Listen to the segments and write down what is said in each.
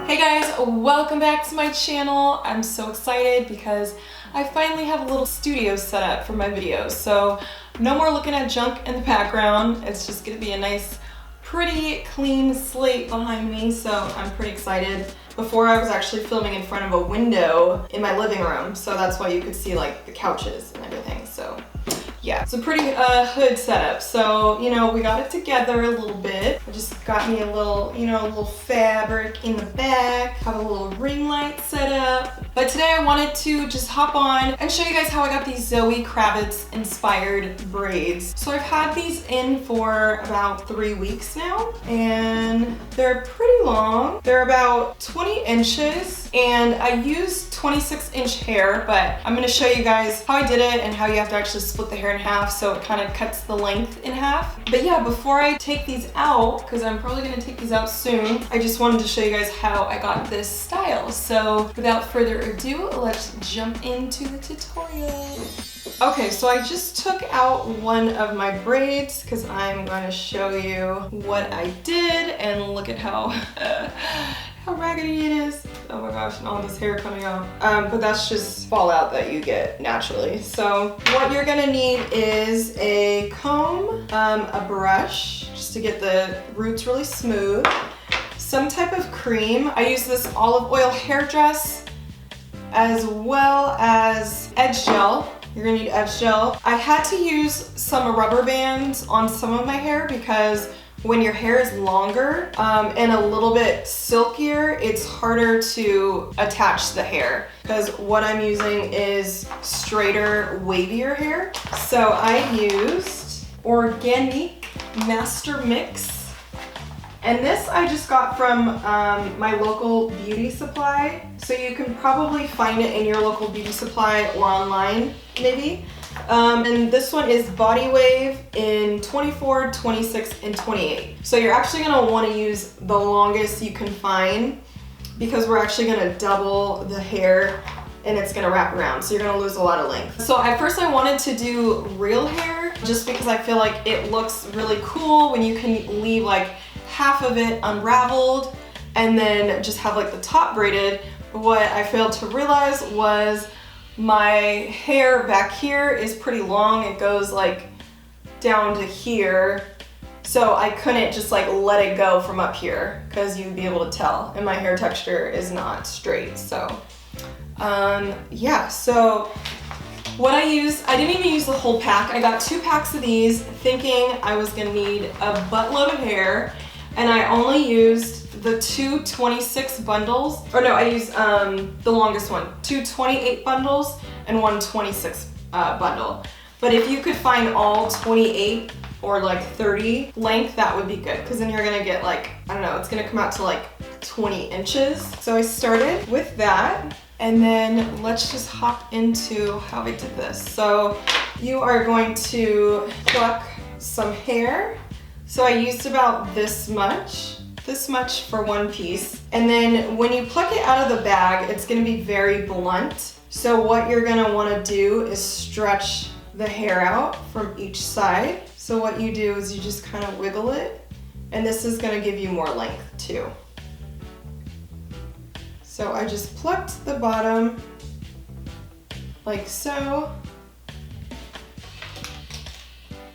Hey guys, welcome back to my channel. I'm so excited because I finally have a little studio set up for my videos. So no more looking at junk in the background. It's just gonna be a nice, pretty clean slate behind me. So I'm pretty excited. Before I was actually filming in front of a window in my living room. So that's why you could see like the couches and everything. So yeah, it's a pretty hood setup. So, you know, we got it together a little bit. I just got me a little, you know, a little fabric in the back, have a little ring light set up. But today I wanted to just hop on and show you guys how I got these Zoe Kravitz inspired braids. So I've had these in for about 3 weeks now, and they're pretty long. They're about 20 inches, and I used 26-inch hair, but I'm gonna show you guys how I did it and how you have to actually split the hair in half so it kind of cuts the length in half. But yeah, before I take these out, because I'm probably gonna take these out soon, I just wanted to show you guys how I got this style. So without further ado, let's jump into the tutorial. Okay, so I just took out one of my braids because I'm going to show you what I did, and look at how how raggedy it is. Oh my gosh, and all this hair coming out. But that's just fallout that you get naturally. So what you're gonna need is a comb, a brush, just to get the roots really smooth, some type of cream. I use this Olive Oil Hairdress, as well as Edge Gel. You're gonna need Edge Gel. I had to use some rubber bands on some of my hair because when your hair is longer and a little bit silkier, it's harder to attach the hair because what I'm using is straighter, wavier hair. So I used Organique Mastermix. And this I just got from my local beauty supply. So you can probably find it in your local beauty supply or online, maybe. And this one is Body Wave in 24, 26, and 28. So you're actually gonna wanna use the longest you can find because we're actually gonna double the hair and it's gonna wrap around. So you're gonna lose a lot of length. So at first I wanted to do real hair just because I feel like it looks really cool when you can leave like half of it unraveled and then just have like the top braided. But what I failed to realize was my hair back here is pretty long. It goes like down to here. So I couldn't just like let it go from up here because you'd be able to tell. And my hair texture is not straight. So yeah, so what I used, I didn't even use the whole pack. I got 2 packs of these thinking I was gonna need a buttload of hair. And I only used the 2 26 bundles, or no, I used the longest one, 2 28 bundles and 1 26 bundle. But if you could find all 28 or like 30 length, that would be good, because then you're gonna get like, I don't know, it's gonna come out to like 20 inches. So I started with that, and then let's just hop into how I did this. So you are going to pluck some hair. So I used about this much for one piece. And then when you pluck it out of the bag, it's gonna be very blunt. So what you're gonna wanna do is stretch the hair out from each side. So what you do is you just kind of wiggle it, and this is gonna give you more length too. So I just plucked the bottom like so,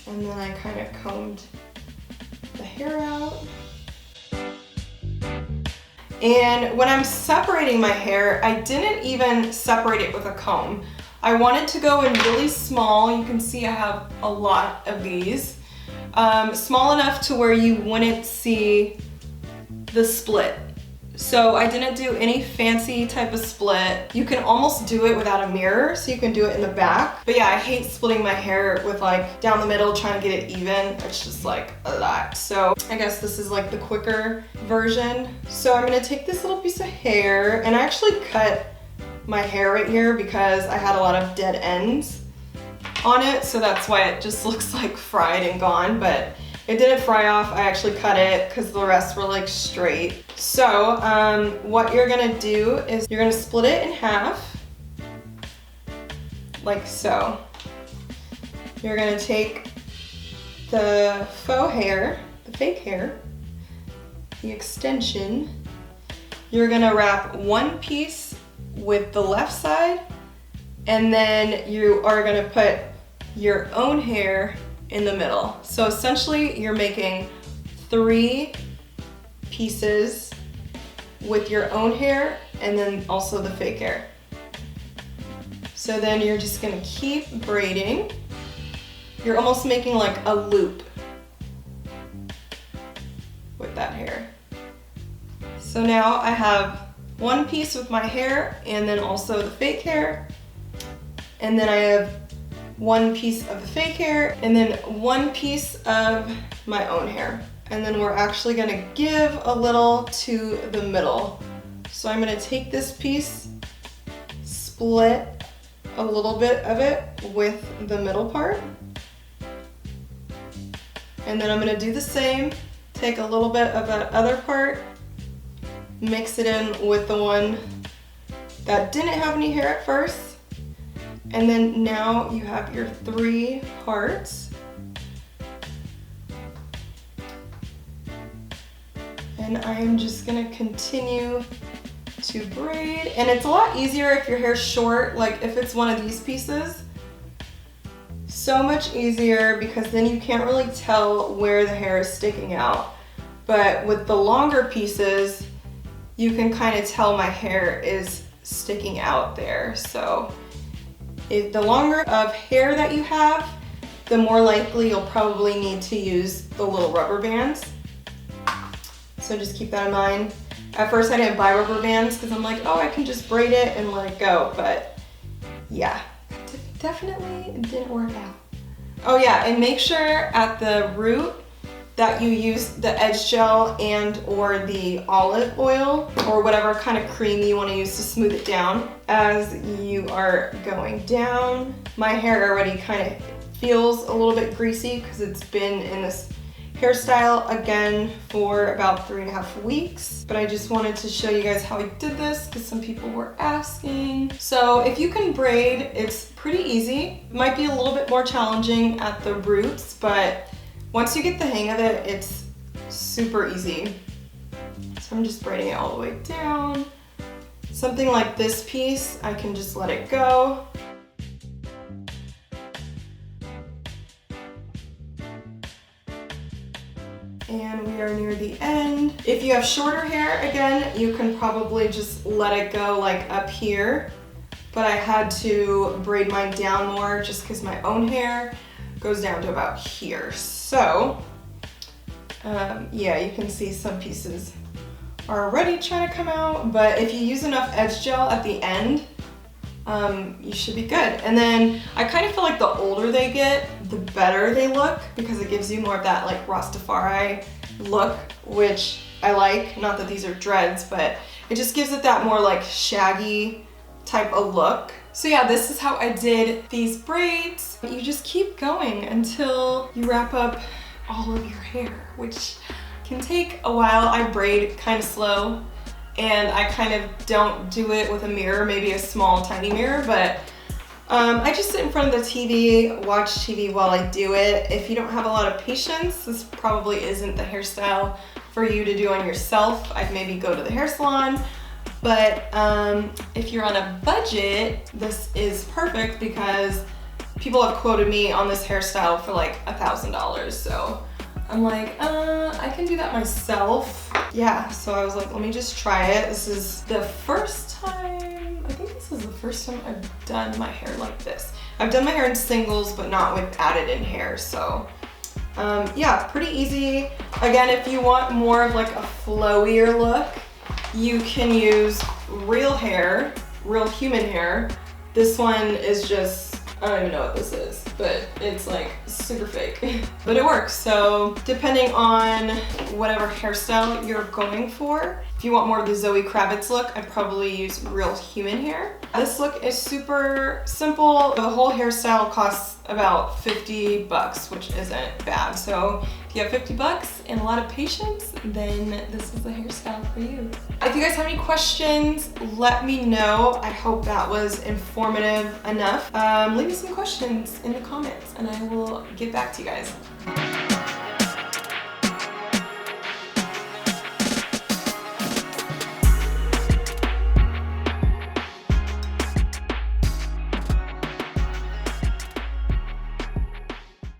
and then I kind of combed the hair out. And when I'm separating my hair, I didn't even separate it with a comb. I wanted to go in really small. You can see I have a lot of these. Small enough to where you wouldn't see the split. So I didn't do any fancy type of split. You can almost do it without a mirror, so you can do it in the back. But yeah, I hate splitting my hair with like down the middle, trying to get it even. It's just like a lot. So I guess this is like the quicker version. So I'm gonna take this little piece of hair, and I actually cut my hair right here because I had a lot of dead ends on it. So that's why it just looks like fried and gone, but it didn't fry off. I actually cut it because the rest were like straight. So what you're gonna do is you're gonna split it in half, like so. You're gonna take the faux hair, the fake hair, the extension, you're gonna wrap one piece with the left side, and then you are gonna put your own hair in the middle. So essentially you're making 3 pieces with your own hair and then also the fake hair. So then you're just gonna keep braiding. You're almost making like a loop with that hair. So now I have one piece with my hair and then also the fake hair. And then I have one piece of the fake hair and then one piece of my own hair. And then we're actually gonna give a little to the middle. So I'm gonna take this piece, split a little bit of it with the middle part. And then I'm gonna do the same, take a little bit of that other part, mix it in with the one that didn't have any hair at first. And then now you have your 3 parts. And I'm just gonna continue to braid. And it's a lot easier if your hair's short, like if it's one of these pieces. So much easier because then you can't really tell where the hair is sticking out. But with the longer pieces, you can kind of tell my hair is sticking out there. So if the longer of hair that you have, the more likely you'll probably need to use the little rubber bands. So just keep that in mind. At first I didn't buy rubber bands because I'm like, oh, I can just braid it and let it go. But yeah, definitely didn't work out. Oh yeah, and make sure at the root that you use the edge gel and or the olive oil or whatever kind of cream you want to use to smooth it down as you are going down. My hair already kind of feels a little bit greasy because it's been in this hairstyle again for about 3.5 weeks, but I just wanted to show you guys how I did this because some people were asking. So if you can braid, it's pretty easy. It might be a little bit more challenging at the roots, but once you get the hang of it, it's super easy. So I'm just braiding it all the way down. Something like this piece, I can just let it go. And we are near the end. If you have shorter hair, again, you can probably just let it go like up here. But I had to braid mine down more just because my own hair goes down to about here. So, yeah, you can see some pieces are already trying to come out, but if you use enough edge gel at the end, you should be good. And then I kind of feel like the older they get, the better they look because it gives you more of that like Rastafari look, which I like. Not that these are dreads, but it just gives it that more like shaggy type of look. So yeah, this is how I did these braids. You just keep going until you wrap up all of your hair, which can take a while. I braid kind of slow and I kind of don't do it with a mirror, maybe a small tiny mirror, but I just sit in front of the TV, watch TV while I do it. If you don't have a lot of patience, this probably isn't the hairstyle for you to do on yourself. I'd maybe go to the hair salon. But if you're on a budget, this is perfect because people have quoted me on this hairstyle for like $1,000. So I'm like, I can do that myself. Yeah, so I was like, let me just try it. This is the first time, I think this is the first time I've done my hair like this. I've done my hair in singles, but not with added in hair. So yeah, pretty easy. Again, if you want more of like a flowier look, you can use real hair, real human hair. This one is just, I don't even know what this is, but it's like super fake, but it works. So depending on whatever hairstyle you're going for, if you want more of the Zoe Kravitz look, I'd probably use real human hair. This look is super simple. The whole hairstyle costs about 50 bucks, which isn't bad. So if you have 50 bucks and a lot of patience, then this is the hairstyle for you. If you guys have any questions, let me know. I hope that was informative enough. Leave me some questions in the comments and I will get back to you guys.